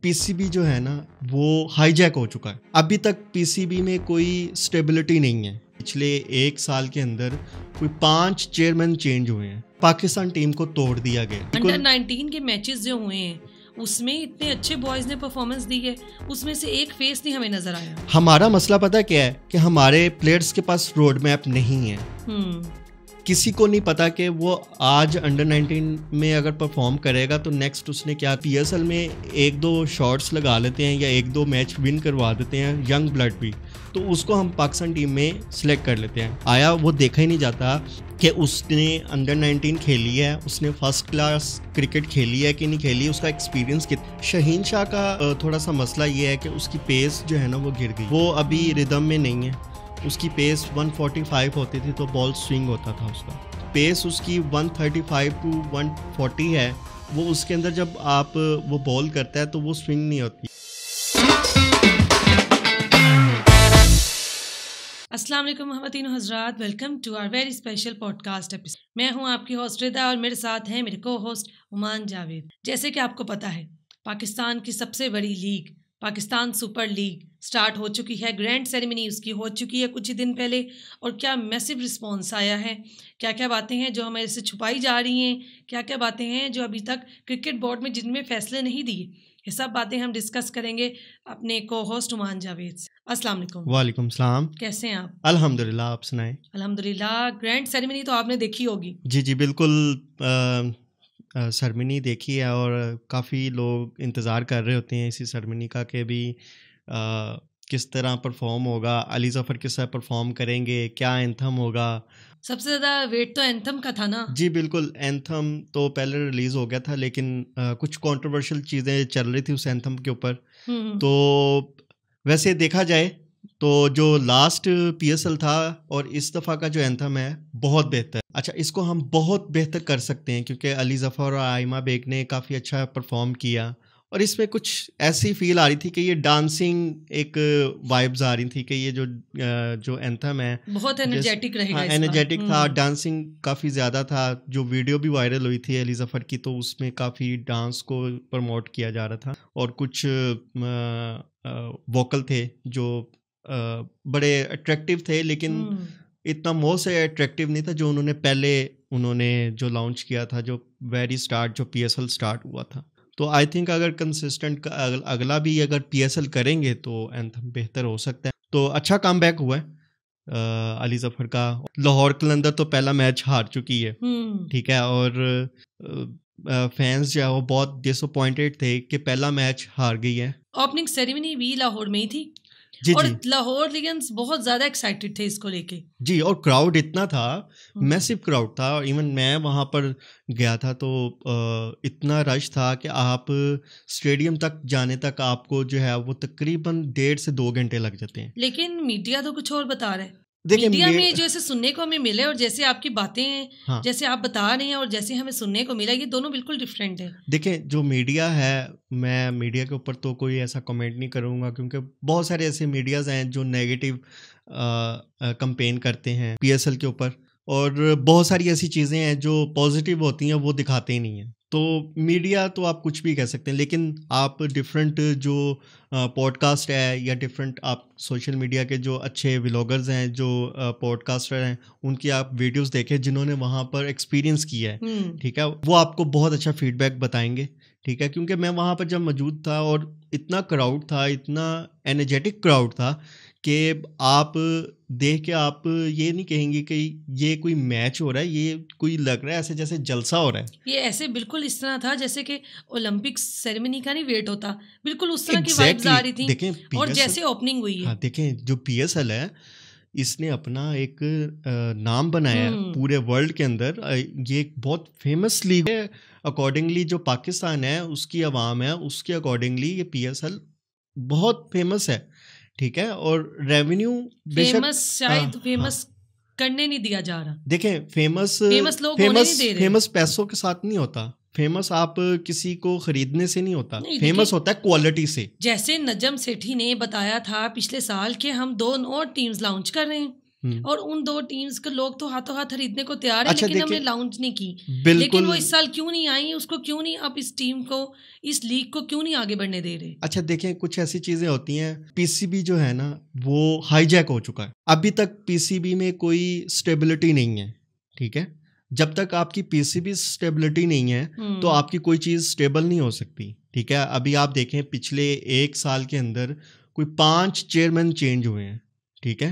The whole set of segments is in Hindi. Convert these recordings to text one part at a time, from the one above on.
पीसीबी जो है ना वो हाईजैक हो चुका है। अभी तक पीसीबी में कोई स्टेबिलिटी नहीं है। पिछले 1 साल के अंदर कोई 5 चेयरमैन चेंज हुए हैं। पाकिस्तान टीम को तोड़ दिया गया। अंडर 19 के मैचेस जो हुए हैं उसमें इतने अच्छे बॉयज ने परफॉर्मेंस दी है, उसमें से एक फेस नहीं हमें नजर आया। हमारा मसला पता क्या है कि हमारे प्लेयर्स के पास रोड मैप नहीं है। किसी को नहीं पता कि वो आज अंडर 19 में अगर परफॉर्म करेगा तो नेक्स्ट उसने क्या। पीएसएल में 1-2 शॉट्स लगा लेते हैं या 1-2 मैच विन करवा देते हैं यंग ब्लड भी, तो उसको हम पाकिस्तान टीम में सिलेक्ट कर लेते हैं। आया वो देखा ही नहीं जाता कि उसने अंडर 19 खेली है, उसने फर्स्ट क्लास क्रिकेट खेली है कि नहीं खेली, उसका एक्सपीरियंस कितना। शहीन शाह का थोड़ा सा मसला ये है कि उसकी पेस जो है ना वो गिर गई, वो अभी रिदम में नहीं है। उसकी पेस 145 होती थी तो बॉल स्विंग होता था उसका। पेस उसकी 135 टू 140 है, वो उसके अंदर जब आप वो बॉल करता है तो वो स्विंग नहीं होती। अस्सलाम वालेकुम महमतीन हजरात, welcome to our very special podcast episode. मैं हूं आपकी होस्ट रिदा और मेरे साथ हैं मेरे को होस्ट उमान जावेद। जैसे कि आपको पता है, पाकिस्तान की सबसे बड़ी league Pakistan super league start हो चुकी है। ग्रैंड सेरेमनी उसकी हो चुकी है कुछ ही दिन पहले, और क्या मैसिव रिस्पॉन्स आया है। क्या क्या बातें हैं जो हमारे से छुपाई जा रही हैं, क्या क्या बातें हैं जो अभी तक क्रिकेट बोर्ड में जिनमें फैसले नहीं दिए, ये सब बातें हम डिस्कस करेंगे अपने को होस्ट उमान जावेद से। अस्सलाम वालेकुम। वालेकुम सलाम। कैसे हैं आप? अल्हम्दुलिल्लाह, आप सुनाएं। अल्हम्दुलिल्लाह। ग्रैंड सेरेमनी तो आपने देखी होगी। जी जी बिल्कुल। सेरेमनी देखी है और काफ़ी लोग इंतज़ार कर रहे होते हैं इसी सेरेमनी का कि भी किस तरह परफॉर्म होगा, अली ज़फ़र किस तरह परफॉर्म करेंगे, क्या एंथम होगा। सबसे ज़्यादा वेट तो एंथम का था ना। जी बिल्कुल, एंथम तो पहले रिलीज़ हो गया था, लेकिन कुछ कंट्रोवर्शियल चीज़ें चल रही थी उस एंथम के ऊपर। तो वैसे देखा जाए तो जो लास्ट पीएसएल था और इस दफ़ा का जो एंथम है बहुत बेहतर। अच्छा, इसको हम बहुत बेहतर कर सकते हैं क्योंकि अली ज़फ़र और आइमा बेग ने काफ़ी अच्छा परफॉर्म किया, और इसमें कुछ ऐसी फील आ रही थी कि ये डांसिंग एक वाइब्स आ रही थी कि ये जो एंथम है बहुत एनर्जेटिक रहेगा। हाँ, एनर्जेटिक था, डांसिंग काफ़ी ज़्यादा था। जो वीडियो भी वायरल हुई थी अली ज़फ़र की, तो उसमें काफ़ी डांस को प्रमोट किया जा रहा था, और कुछ वोकल थे जो बड़े अट्रैक्टिव थे, लेकिन इतना मोह से अट्रैक्टिव नहीं था जो उन्होंने जो लॉन्च किया था, जो वेरी स्टार्ट जो पीएसएल स्टार्ट हुआ था। तो आई थिंक अगर कंसिस्टेंट अगला भी अगर पीएसएल करेंगे तो एंथम बेहतर हो सकता है। तो अच्छा कमबैक हुआ है अली ज़फ़र का। लाहौर कलंदर तो पहला मैच हार चुकी है, ठीक है, और फैंस जो है वो बहुत डिसअपॉइंटेड थे कि पहला मैच हार गई है। ओपनिंग सेरेमनी भी लाहौर में ही थी। जी, और जी। लाहौर लिगन्स बहुत ज्यादा एक्साइटेड थे इसको लेके। जी, और क्राउड इतना था, मैसिव क्राउड था। इवन मैं वहाँ पर गया था तो इतना रश था कि आप स्टेडियम तक जाने तक आपको जो है वो तकरीबन 1.5 से 2 घंटे लग जाते हैं। लेकिन मीडिया तो कुछ और बता रहा है। देखिए, मीडिया में जो ऐसे सुनने को हमें मिले और जैसे आपकी बातें हैं, हाँ, जैसे आप बता रहे हैं और जैसे हमें सुनने को मिला, ये दोनों बिल्कुल डिफरेंट है। देखें, जो मीडिया है, मैं मीडिया के ऊपर तो कोई ऐसा कमेंट नहीं करूँगा क्योंकि बहुत सारे ऐसे मीडियाज़ हैं जो नेगेटिव कंपेन करते हैं पीएसएल के ऊपर, और बहुत सारी ऐसी चीज़ें हैं जो पॉजिटिव होती हैं वो दिखाते ही नहीं हैं। तो मीडिया तो आप कुछ भी कह सकते हैं, लेकिन आप डिफरेंट जो पॉडकास्ट है या डिफरेंट आप सोशल मीडिया के जो अच्छे व्लॉगर्स हैं, जो पॉडकास्टर हैं, उनकी आप वीडियोस देखें जिन्होंने वहाँ पर एक्सपीरियंस किया है, ठीक है, वो आपको बहुत अच्छा फीडबैक बताएंगे, ठीक है। क्योंकि मैं वहाँ पर जब मौजूद था और इतना क्राउड था, इतना एनर्जेटिक क्राउड था कि आप देख के आप ये नहीं कहेंगे कि ये कोई मैच हो रहा है, ये कोई लग रहा है ऐसे जैसे जलसा हो रहा है। ये ऐसे बिल्कुल इस तरह था जैसे कि ओलंपिक सेरेमनी का नहीं वेट होता, बिल्कुल उस तरह की वाइब्स आ रही थी। देखें और जैसे ओपनिंग हुई है, हाँ, देखें जो पीएसएल है इसने अपना एक नाम बनाया है पूरे वर्ल्ड के अंदर। ये एक बहुत फेमस लीग है। अकॉर्डिंगली जो पाकिस्तान है उसकी आवाम है, उसके अकॉर्डिंगली ये पीएसएल बहुत फेमस है, ठीक है। और रेवेन्यू फेमस शायद फेमस करने नहीं दिया जा रहा। देखें, फेमस लोग होने नहीं दे रहे। फेमस पैसों के साथ नहीं होता, फेमस आप किसी को खरीदने से नहीं होता, फेमस होता है क्वालिटी से। जैसे नजम सेठी ने बताया था पिछले साल कि हम 2 और टीम्स लॉन्च कर रहे हैं, और उन 2 टीम्स के लोग तो हाथों हाथ खरीदने को तैयार है, अच्छा, लेकिन हमने लॉन्च नहीं की। लेकिन वो इस साल क्यों नहीं आई, उसको क्यों नहीं आप इस टीम को, इस लीग को क्यों नहीं आगे बढ़ने दे रहे? अच्छा देखें, कुछ ऐसी चीजें होती हैं, पीसीबी जो है ना वो हाईजैक हो चुका है। अभी तक पीसीबी में कोई स्टेबिलिटी नहीं है, ठीक है। जब तक आपकी पीसीबी स्टेबिलिटी नहीं है तो आपकी कोई चीज़ स्टेबल नहीं हो सकती, ठीक है। अभी आप देखें पिछले 1 साल के अंदर कोई 5 चेयरमैन चेंज हुए हैं, ठीक है।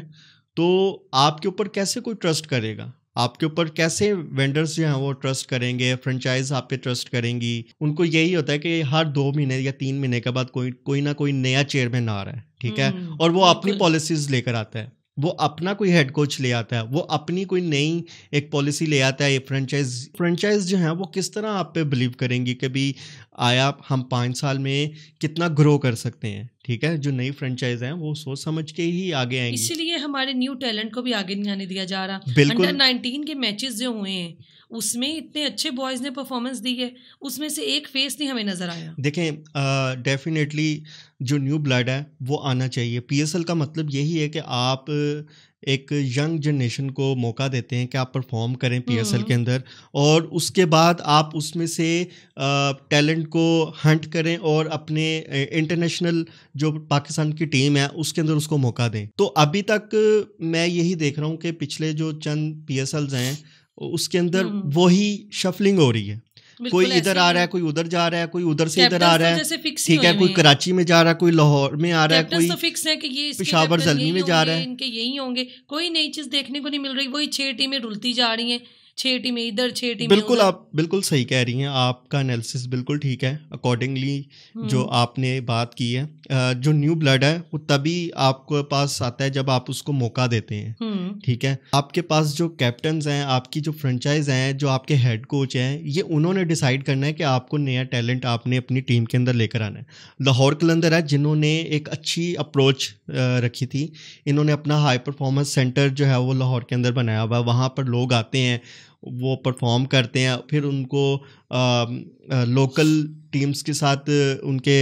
तो आपके ऊपर कैसे कोई ट्रस्ट करेगा, आपके ऊपर कैसे वेंडर्स जो हैं वो ट्रस्ट करेंगे, फ्रेंचाइज आप पे ट्रस्ट करेंगी। उनको यही होता है कि हर 2 महीने या 3 महीने के बाद कोई ना कोई नया चेयरमैन आ रहा है, ठीक है, और वो अपनी पॉलिसीज लेकर आता है, वो अपना कोई हेड कोच ले आता है, वो अपनी कोई नई एक पॉलिसी ले आता है। ये फ्रेंचाइज जो है वो किस तरह आप पे बिलीव करेंगी कि भी आया हम 5 साल में कितना ग्रो कर सकते हैं, ठीक है। जो नई फ्रेंचाइज हैं वो सोच समझ के ही आगे आएंगी। इसीलिए हमारे न्यू टैलेंट को भी आगे नहीं आने दिया जा रहा। बिल्कुल। अंडर 19 के मैचेस जो हुए हैं उसमें इतने अच्छे बॉयज ने परफॉर्मेंस दी है, उसमें से एक फेस नहीं हमें नजर आया। देखें डेफिनेटली जो न्यू ब्लड है वो आना चाहिए। पीएसएल का मतलब यही है कि आप एक यंग जनरेशन को मौका देते हैं कि आप परफॉर्म करें पीएसएल के अंदर, और उसके बाद आप उसमें से टैलेंट को हंट करें और अपने इंटरनेशनल जो पाकिस्तान की टीम है उसके अंदर उसको मौका दें। तो अभी तक मैं यही देख रहा हूँ कि पिछले जो चंद पीएसएल्स हैं उसके अंदर वही शफलिंग हो रही है। कोई इधर आ रहा है, कोई उधर जा रहा है, कोई उधर से इधर आ रहा है, ठीक है। कोई कराची में जा रहा है, कोई लाहौर में आ रहा है, कोई तो फिक्स है कि ये पेशावर जलमी में जा रहा है, इनके यही होंगे। कोई नई चीज देखने को नहीं मिल रही, वही 6 टीमें रुलती जा रही हैं, 6 टीमें इधर 6 टीमें बिल्कुल उधर। आप बिल्कुल सही कह रही हैं, आपका एनालिसिस बिल्कुल ठीक है। अकॉर्डिंगली जो आपने बात की है, जो न्यू ब्लड है वो तभी आपके पास आता है जब आप उसको मौका देते हैं, ठीक है। आपके पास जो कैप्टन्स हैं, आपकी जो फ्रेंचाइज हैं, जो आपके हेड कोच हैं, ये उन्होंने डिसाइड करना है कि आपको नया टैलेंट आपने अपनी टीम के अंदर लेकर आना है। लाहौर कलंदर है जिन्होंने एक अच्छी अप्रोच रखी थी। इन्होंने अपना हाई परफॉर्मेंस सेंटर जो है वो लाहौर के अंदर बनाया हुआ है। वहाँ पर लोग आते हैं, वो परफॉर्म करते हैं, फिर उनको लोकल टीम्स के साथ उनके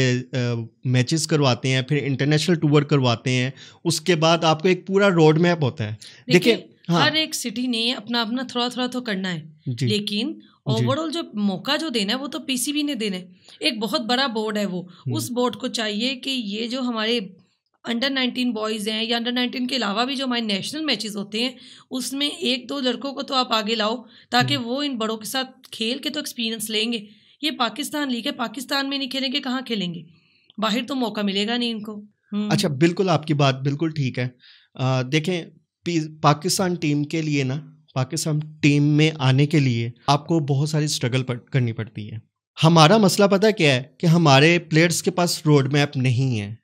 मैचेस करवाते हैं, फिर इंटरनेशनल टूर करवाते हैं। उसके बाद आपको एक पूरा रोड मैप होता है। देखिए हर एक सिटी ने अपना अपना थोड़ा तो करना है, लेकिन ओवरऑल जो मौका जो देना है वो तो पीसीबी ने देना है। एक बहुत बड़ा बोर्ड है वो, उस बोर्ड को चाहिए कि ये जो हमारे अंडर 19 बॉयज़ हैं या अंडर 19 के अलावा भी जो हमारे नेशनल मैचेस होते हैं उसमें 1-2 लड़कों को तो आप आगे लाओ, ताकि वो इन बड़ों के साथ खेल के तो एक्सपीरियंस लेंगे। ये पाकिस्तान लीग है, पाकिस्तान में नहीं खेलेंगे कहाँ खेलेंगे, बाहर तो मौका मिलेगा नहीं इनको। अच्छा, बिल्कुल आपकी बात बिल्कुल ठीक है। देखें पाकिस्तान टीम के लिए ना, पाकिस्तान टीम में आने के लिए आपको बहुत सारी स्ट्रगल करनी पड़ती है। हमारा मसला पता क्या है कि हमारे प्लेयर्स के पास रोड मैप नहीं है।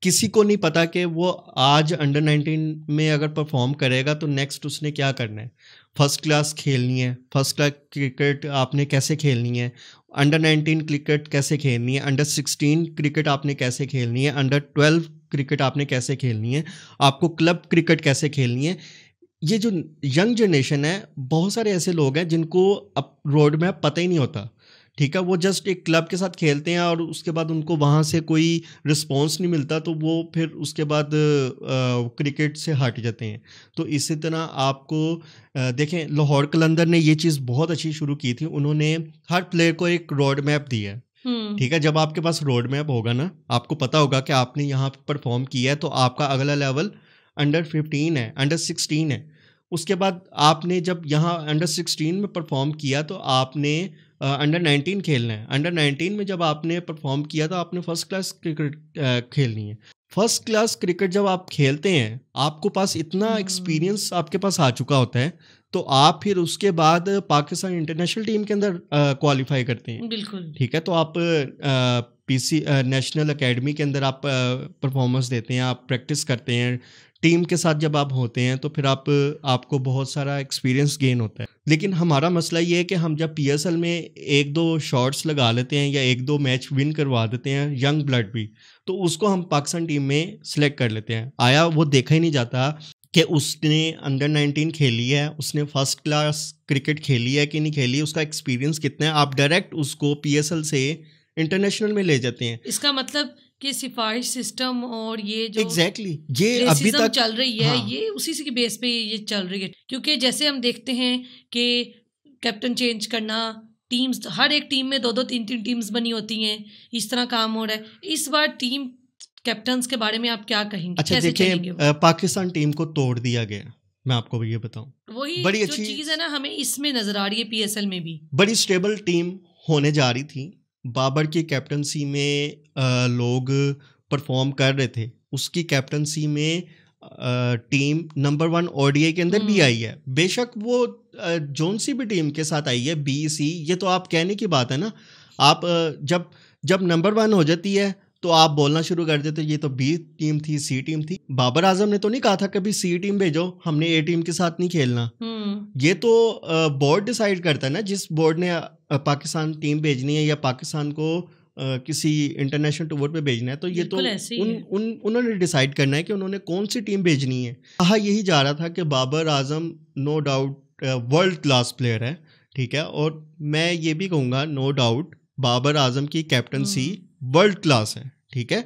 किसी को नहीं पता कि वो आज अंडर 19 में अगर परफॉर्म करेगा तो नेक्स्ट उसने क्या करना है। फर्स्ट क्लास खेलनी है, फर्स्ट क्लास क्रिकेट आपने कैसे खेलनी है, अंडर 19 क्रिकेट कैसे खेलनी है, अंडर 16 क्रिकेट आपने कैसे खेलनी है, अंडर 12 क्रिकेट आपने कैसे खेलनी है, आपको क्लब क्रिकेट कैसे खेलनी है। ये जो यंग जनरेशन है, बहुत सारे ऐसे लोग हैं जिनको अब रोड मैप पता ही नहीं होता, ठीक है। वो जस्ट एक क्लब के साथ खेलते हैं और उसके बाद उनको वहाँ से कोई रिस्पॉन्स नहीं मिलता, तो वो फिर उसके बाद क्रिकेट से हट जाते हैं। तो इसी तरह आपको देखें, लाहौर कलंदर ने ये चीज़ बहुत अच्छी शुरू की थी। उन्होंने हर प्लेयर को एक रोड मैप दिया है, ठीक है। जब आपके पास रोड मैप होगा ना, आपको पता होगा कि आपने यहाँ पर परफॉर्म किया है, तो आपका अगला लेवल अंडर 15 है, अंडर 16 है। उसके बाद आपने जब यहाँ अंडर 16 में परफॉर्म किया तो आपने अंडर 19 खेलना है। अंडर 19 में जब आपने परफॉर्म किया तो आपने फर्स्ट क्लास क्रिकेट खेलनी है। फर्स्ट क्लास क्रिकेट जब आप खेलते हैं, आपको पास इतना एक्सपीरियंस आपके पास आ चुका होता है, तो आप फिर उसके बाद पाकिस्तान इंटरनेशनल टीम के अंदर क्वालिफाई करते हैं, बिल्कुल, ठीक है। तो आप पीसी नेशनल एकेडमी के अंदर आप परफॉर्मेंस देते हैं, आप प्रैक्टिस करते हैं टीम के साथ। जब आप होते हैं तो फिर आपको बहुत सारा एक्सपीरियंस गेन होता है। लेकिन हमारा मसला ये है कि हम जब पीएसएल में 1-2 शॉट्स लगा लेते हैं या 1-2 मैच विन करवा देते हैं, यंग ब्लड भी, तो उसको हम पाकिस्तान टीम में सिलेक्ट कर लेते हैं। आया वो देखा ही नहीं जाता कि उसने अंडर 19 खेली है, उसने फर्स्ट क्लास क्रिकेट खेली है कि नहीं खेली, उसका एक्सपीरियंस कितना है। आप डायरेक्ट उसको पीएसएल से इंटरनेशनल में ले जाते हैं। इसका मतलब कि सिफारिश सिस्टम और ये जो एग्जैक्टली ये अभी तक चल रही है, हाँ, ये उसी की बेस पे ये चल रही है। क्योंकि जैसे हम देखते हैं कि कैप्टन चेंज करना, टीम्स, हर एक टीम में 2-2 3-3 टीम्स बनी होती हैं, इस तरह काम हो रहा है। इस बार टीम कैप्टन्स के बारे में आप क्या कहेंगे? अच्छा कैसे देखिए, चलेंगे वो? पाकिस्तान टीम को तोड़ दिया गया, मैं आपको ये बताऊं। वही बड़ी जो अच्छी चीज़ है ना, हमें इसमें नजर आ रही है पीएसएल में भी। बड़ी स्टेबल टीम होने जा रही थी। बाबर की कैप्टनसी में लोग परफॉर्म कर रहे थे। उसकी कैप्टनसी में टीम नंबर 1 ओडीआई के अंदर भी आई है। बेशक वो जोन सी भी टीम के साथ आई है, बी सी, ये तो आप कहने की बात है ना। आप जब नंबर 1 हो जाती है तो आप बोलना शुरू कर देते ये तो बी टीम थी, सी टीम थी। बाबर आजम ने तो नहीं कहा था कभी सी टीम भेजो, हमने ए टीम के साथ नहीं खेलना। ये तो बोर्ड डिसाइड करता है ना, जिस बोर्ड ने पाकिस्तान टीम भेजनी है या पाकिस्तान को किसी इंटरनेशनल टूर पे भेजना है, तो ये तो उन्होंने डिसाइड करना है कि उन्होंने कौन सी टीम भेजनी है। कहा यही जा रहा था कि Babar Azam no doubt world class player है, ठीक है, और मैं ये भी कहूँगा नो डाउट बाबर आजम की कैप्टनसी वर्ल्ड क्लास है, ठीक है।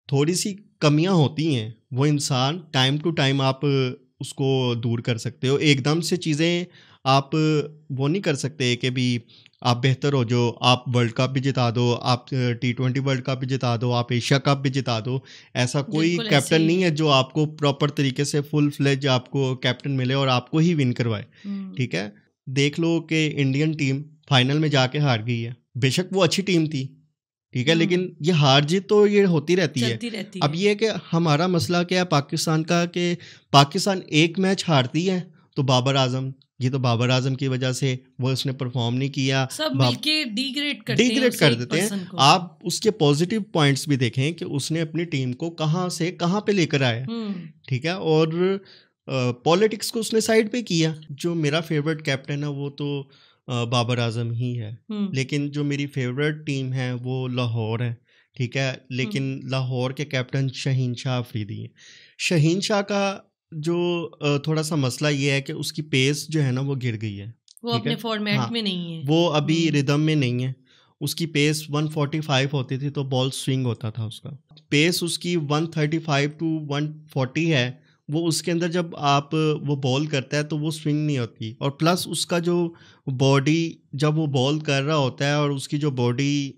थोड़ी सी कमियां होती हैं, वो इंसान टाइम टू टाइम आप उसको दूर कर सकते हो। एकदम से चीज़ें आप वो नहीं कर सकते कि भी आप बेहतर हो जो आप वर्ल्ड कप भी जिता दो, आप T20 वर्ल्ड कप भी जिता दो, आप एशिया कप भी जिता दो। ऐसा कोई कैप्टन नहीं है जो आपको प्रॉपर तरीके से फुल फ्लेज आपको कैप्टन मिले और आपको ही विन करवाए, ठीक है। देख लो कि इंडियन टीम फाइनल में जाके हार गई है। बेशक वो अच्छी टीम थी, ठीक है, लेकिन ये हार जीत तो ये होती रहती है। अब ये है कि हमारा मसला क्या है पाकिस्तान का, कि पाकिस्तान एक मैच हारती है तो बाबर आजम, ये तो बाबर आजम की वजह से वो उसने परफॉर्म नहीं किया, सब मिलके डिग्रेड कर देते हैं। आप उसके पॉजिटिव पॉइंट्स भी देखें कि उसने अपनी टीम को कहाँ से कहाँ पे लेकर आया, ठीक है, और पॉलिटिक्स को उसने साइड पे किया। जो मेरा फेवरेट कैप्टन है वो तो बाबर आजम ही है, लेकिन जो मेरी फेवरेट टीम है वो लाहौर है, ठीक है, लेकिन लाहौर के कैप्टन शहीन शाह अफरीदी हैं। शहीन शाह का जो थोड़ा सा मसला ये है कि उसकी पेस जो है ना वो गिर गई है, वो अपने फॉर्मेट में नहीं है, वो अभी रिदम में नहीं है। उसकी पेस 145 होती थी तो बॉल स्विंग होता था, उसका पेस उसकी 135 टू 140 है। वो उसके अंदर जब आप वो बॉल करता है तो वो स्विंग नहीं होती, और प्लस उसका जो बॉडी जब वो बॉल कर रहा होता है और उसकी जो बॉडी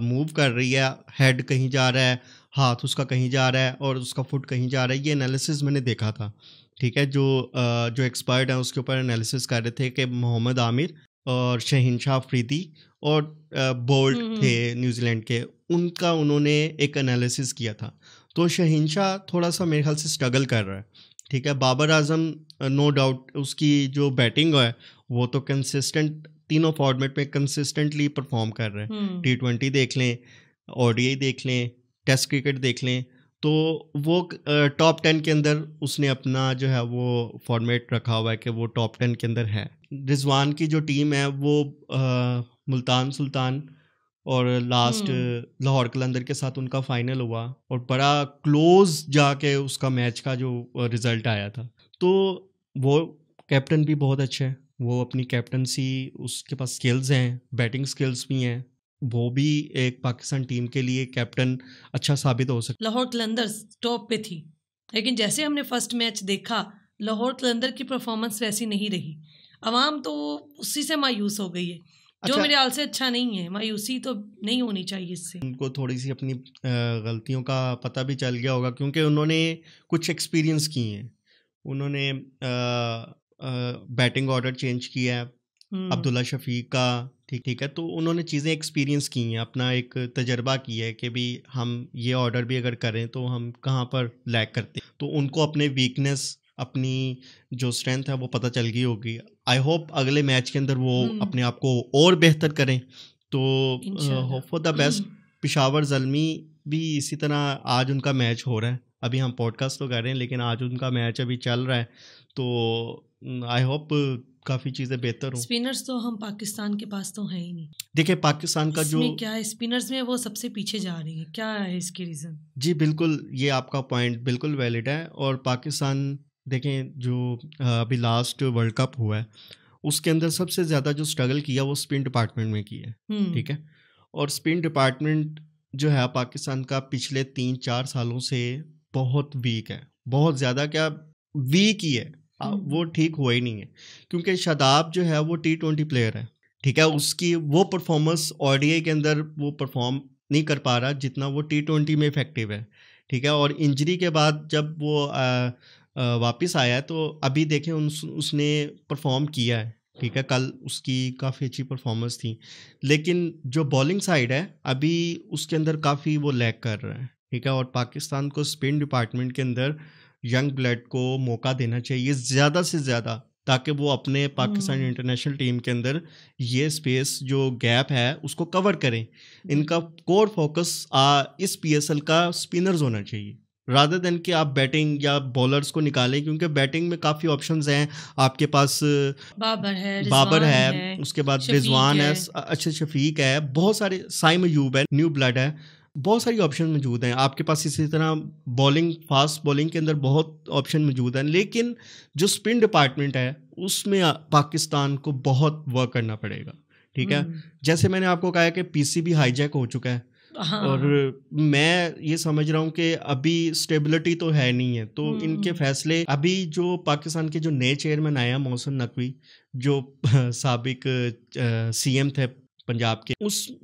मूव कर रही है, हेड कहीं जा रहा है, हाथ उसका कहीं जा रहा है और उसका फुट कहीं जा रहा है, ये एनालिसिस मैंने देखा था, ठीक है। जो एक्सपर्ट हैं उसके ऊपर एनालिसिस कर रहे थे कि मोहम्मद आमिर और शहीन शाह अफरीदी और बोल्ट थे न्यूजीलैंड के, उनका उन्होंने एक एनालिसिस किया था। तो शहीन शाह थोड़ा सा मेरे ख्याल से स्ट्रगल कर रहा है, ठीक है। बाबर आजम नो डाउट उसकी जो बैटिंग है वो तो कंसिस्टेंट तीनों फॉर्मेट में कंसिस्टेंटली परफॉर्म कर रहे हैं। T20 देख लें, ODI देख लें, टेस्ट क्रिकेट देख लें, तो वो टॉप 10 के अंदर उसने अपना जो है वो फॉर्मेट रखा हुआ है कि वो टॉप 10 के अंदर है। रिजवान की जो टीम है वो मुल्तान सुल्तान और लास्ट लाहौर कलंदर के साथ उनका फाइनल हुआ और बड़ा क्लोज जाके उसका मैच का जो रिजल्ट आया था। तो वो कैप्टन भी बहुत अच्छा है, वो अपनी कैप्टनसी, उसके पास स्किल्स हैं, बैटिंग स्किल्स भी हैं, वो भी एक पाकिस्तान टीम के लिए कैप्टन अच्छा साबित हो सकता। लाहौर कलंदर्स टॉप पे थी, लेकिन जैसे हमने फर्स्ट मैच देखा लाहौर कलंदर की परफॉर्मेंस वैसी नहीं रही। अवाम तो उसी से मायूस हो गई है, जो मेरे ख्याल से अच्छा नहीं है। मायूसी तो नहीं होनी चाहिए इससे। उनको थोड़ी सी अपनी गलतियों का पता भी चल गया होगा, क्योंकि उन्होंने कुछ एक्सपीरियंस किए हैं। उन्होंने बैटिंग ऑर्डर चेंज किया है अब्दुल्ला शफीक का, ठीक है, तो उन्होंने चीज़ें एक्सपीरियंस की हैं, अपना एक तजर्बा किया है कि भी हम ये ऑर्डर भी अगर करें तो हम कहाँ पर लैग करते हैं। तो उनको अपने वीकनेस, अपनी जो स्ट्रेंथ है वो पता चल गई होगी। आई होप अगले मैच के अंदर वो अपने आप को और बेहतर करें, तो hope for the best. Peshawar Zalmi भी इसी तरह, आज उनका मैच हो रहा है, अभी हम पॉडकास्ट तो कर रहे हैं लेकिन आज उनका मैच अभी चल रहा है, तो आई होप काफ़ी चीज़ें बेहतर हो। स्पिनर्स तो हम पाकिस्तान के पास तो है ही नहीं। देखिए पाकिस्तान का जो क्या है, स्पिनर्स में वो सबसे पीछे जा रही है, क्या है इसकी रीज़न? जी बिल्कुल, ये आपका पॉइंट बिल्कुल वैलिड है। और पाकिस्तान देखें जो अभी लास्ट वर्ल्ड कप हुआ है उसके अंदर सबसे ज़्यादा जो स्ट्रगल किया वो स्पिन डिपार्टमेंट में किया है, ठीक है। और स्पिन डिपार्टमेंट जो है पाकिस्तान का पिछले 3-4 सालों से बहुत वीक है, बहुत ज़्यादा, क्या वीक ही है। वो ठीक हुआ ही नहीं है, क्योंकि शादाब जो है वो T20 प्लेयर है, ठीक है, उसकी वो परफॉर्मेंस ODI के अंदर वो परफॉर्म नहीं कर पा रहा जितना वो T20 में इफेक्टिव है, ठीक है। और इंजरी के बाद जब वो वापस आया है तो अभी देखें उसने परफॉर्म किया है, ठीक है, कल उसकी काफ़ी अच्छी परफॉर्मेंस थी, लेकिन जो बॉलिंग साइड है अभी उसके अंदर काफ़ी वो लैग कर रहा है, ठीक है। और पाकिस्तान को स्पिन डिपार्टमेंट के अंदर यंग ब्लड को मौका देना चाहिए ज़्यादा से ज़्यादा, ताकि वो अपने पाकिस्तान इंटरनेशनल टीम के अंदर ये स्पेस जो गैप है उसको कवर करें। इनका कोर फोकस इस PSL का स्पिनर्स होना चाहिए, रादर देन कि आप बैटिंग या बॉलर्स को निकालें, क्योंकि बैटिंग में काफ़ी ऑप्शंस हैं आपके पास। बाबर है, उसके बाद रिजवान है, अच्छा शफीक है, बहुत सारे, साइम अयूब है, न्यू ब्लड है, बहुत सारी ऑप्शन मौजूद हैं आपके पास। इसी तरह बॉलिंग, फास्ट बॉलिंग के अंदर बहुत ऑप्शन मौजूद हैं, लेकिन जो स्पिन डिपार्टमेंट है उसमें पाकिस्तान को बहुत वर्क करना पड़ेगा, ठीक है। जैसे मैंने आपको कहा है कि PCB हाईजैक हो चुका है, और मैं ये समझ रहा हूँ कि अभी स्टेबिलिटी तो है नहीं है, तो इनके फैसले, अभी जो पाकिस्तान के जो नए चेयरमैन आए हैं मोहसिन नकवी, जो साबिक CM थे पंजाब के,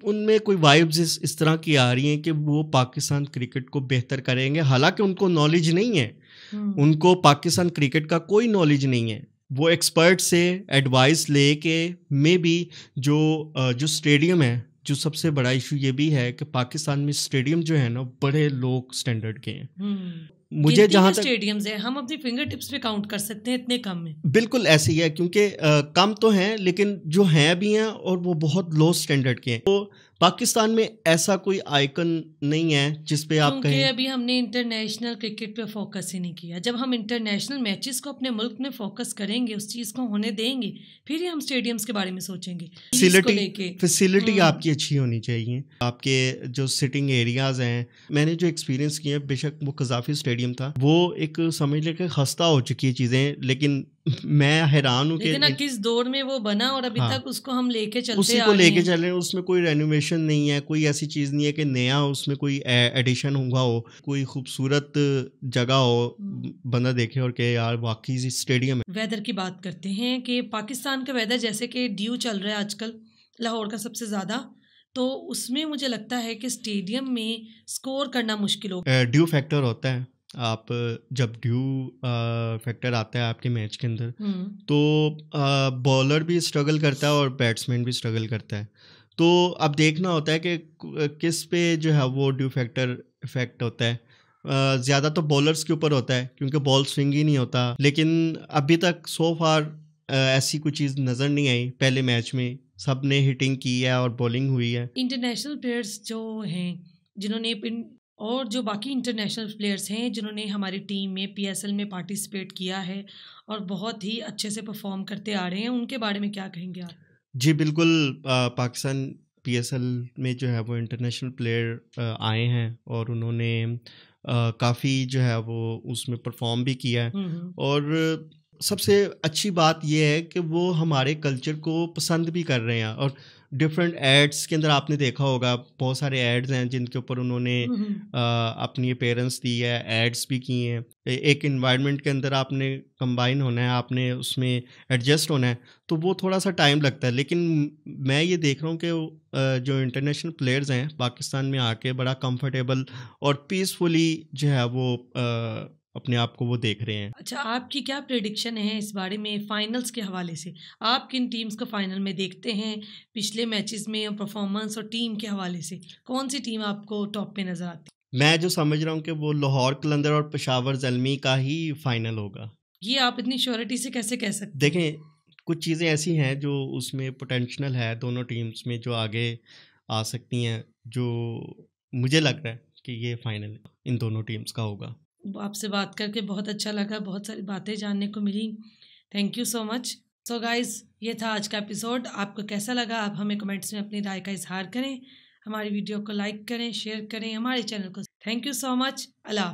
उनमें कोई वाइब्स इस तरह की आ रही हैं कि वो पाकिस्तान क्रिकेट को बेहतर करेंगे। हालांकि उनको नॉलेज नहीं है, उनको पाकिस्तान क्रिकेट का कोई नॉलेज नहीं है, वो एक्सपर्ट से एडवाइस लेके मे बी जो स्टेडियम है, जो सबसे बड़ा इशू ये भी है कि पाकिस्तान में स्टेडियम जो है ना बड़े लो स्टैंडर्ड के हैं। मुझे जहाँ तक स्टेडियम्स हैं हम अपनी फिंगर टिप्स पे काउंट कर सकते हैं, इतने कम में। बिल्कुल ऐसे ही है, क्योंकि कम तो हैं लेकिन जो हैं भी हैं और वो बहुत लो स्टैंडर्ड के हैं। तो पाकिस्तान में ऐसा कोई आइकन नहीं है जिस पे आप कहें। अभी हमने इंटरनेशनल क्रिकेट पे फोकस ही नहीं किया। जब हम इंटरनेशनल मैचेस को अपने मुल्क में फोकस करेंगे, उस चीज़ को होने देंगे, फिर ही हम स्टेडियम्स के बारे में सोचेंगे। फैसिलिटी आपकी अच्छी होनी चाहिए, आपके जो सिटिंग एरियाज हैं। मैंने जो एक्सपीरियंस किया, बेशक वो कज़ाफ़ी स्टेडियम था, वो एक समझ लेके खस्ता हो चुकी है चीज़ें, लेकिन मैं हैरान हूँ कि किस दौर में वो बना और अभी तक उसको हम लेके चलते उसी को लेके चल रहे हैं। उसमें कोई रेनोवेशन नहीं है, कोई ऐसी चीज़ नहीं है कि नया उसमें कोई एडिशन हुआ हो, कोई खूबसूरत जगह हो, बंदा देखे और के यार वाकई स्टेडियम है। वेदर की बात करते हैं कि पाकिस्तान का वेदर, जैसे कि ड्यू चल रहा है आजकल लाहौर का सबसे ज़्यादा, तो उसमें मुझे लगता है कि स्टेडियम में स्कोर करना मुश्किल होगा। ड्यू फैक्टर होता है, आप जब ड्यू फैक्टर आता है आपके मैच के अंदर, तो बॉलर भी स्ट्रगल करता है और बैट्समैन भी स्ट्रगल करता है। तो अब देखना होता है कि किस पे जो है वो ड्यू फैक्टर इफेक्ट होता है। ज़्यादा तो बॉलर्स के ऊपर होता है, क्योंकि बॉल स्विंग ही नहीं होता। लेकिन अभी तक सो फार ऐसी कोई चीज़ नज़र नहीं आई। पहले मैच में सब ने हिटिंग की है और बॉलिंग हुई है। इंटरनेशनल प्लेयर्स जो हैं जिन्होंने और जो बाकी इंटरनेशनल प्लेयर्स हैं जिन्होंने हमारी टीम में PSL में पार्टिसिपेट किया है और बहुत ही अच्छे से परफॉर्म करते आ रहे हैं, उनके बारे में क्या कहेंगे आप? जी बिल्कुल, पाकिस्तान PSL में जो है वो इंटरनेशनल प्लेयर आए हैं और उन्होंने काफ़ी जो है वो उसमें परफॉर्म भी किया है। और सबसे अच्छी बात यह है कि वो हमारे कल्चर को पसंद भी कर रहे हैं। और डिफरेंट एड्स के अंदर आपने देखा होगा, बहुत सारे एड्स हैं जिनके ऊपर उन्होंने अपनी अपीयरेंस दी है, एड्स भी की हैं। एक इन्वायरमेंट के अंदर आपने कंबाइन होना है, आपने उसमें एडजस्ट होना है, तो वो थोड़ा सा टाइम लगता है। लेकिन मैं ये देख रहा हूँ कि जो इंटरनेशनल प्लेयर्स हैं पाकिस्तान में आके बड़ा कंफर्टेबल और पीसफुली जो है वो अपने आप को वो देख रहे हैं। अच्छा, आपकी क्या प्रेडिक्शन है इस बारे में फाइनल्स के हवाले से? आप किन टीम्स को फाइनल में देखते हैं पिछले मैचेस में, परफॉर्मेंस और टीम के हवाले से कौन सी टीम आपको टॉप पे नजर आती है? मैं जो समझ रहा हूँ कि वो लाहौर कलंदर और पेशावर ज़ल्मी का ही फाइनल होगा। ये आप इतनी श्योरिटी से कैसे कह सकते हैं? देखें, कुछ चीज़ें ऐसी हैं जो उसमें पोटेंशियल है दोनों टीम्स में जो आगे आ सकती हैं, जो मुझे लग रहा है कि ये फाइनल इन दोनों टीम्स का होगा। आपसे बात करके बहुत अच्छा लगा, बहुत सारी बातें जानने को मिली। Thank you so much. So guys, ये था आज का एपिसोड। आपको कैसा लगा आप हमें कमेंट्स में अपनी राय का इजहार करें। हमारी वीडियो को लाइक करें, शेयर करें, हमारे चैनल को। Thank you so much. Allah.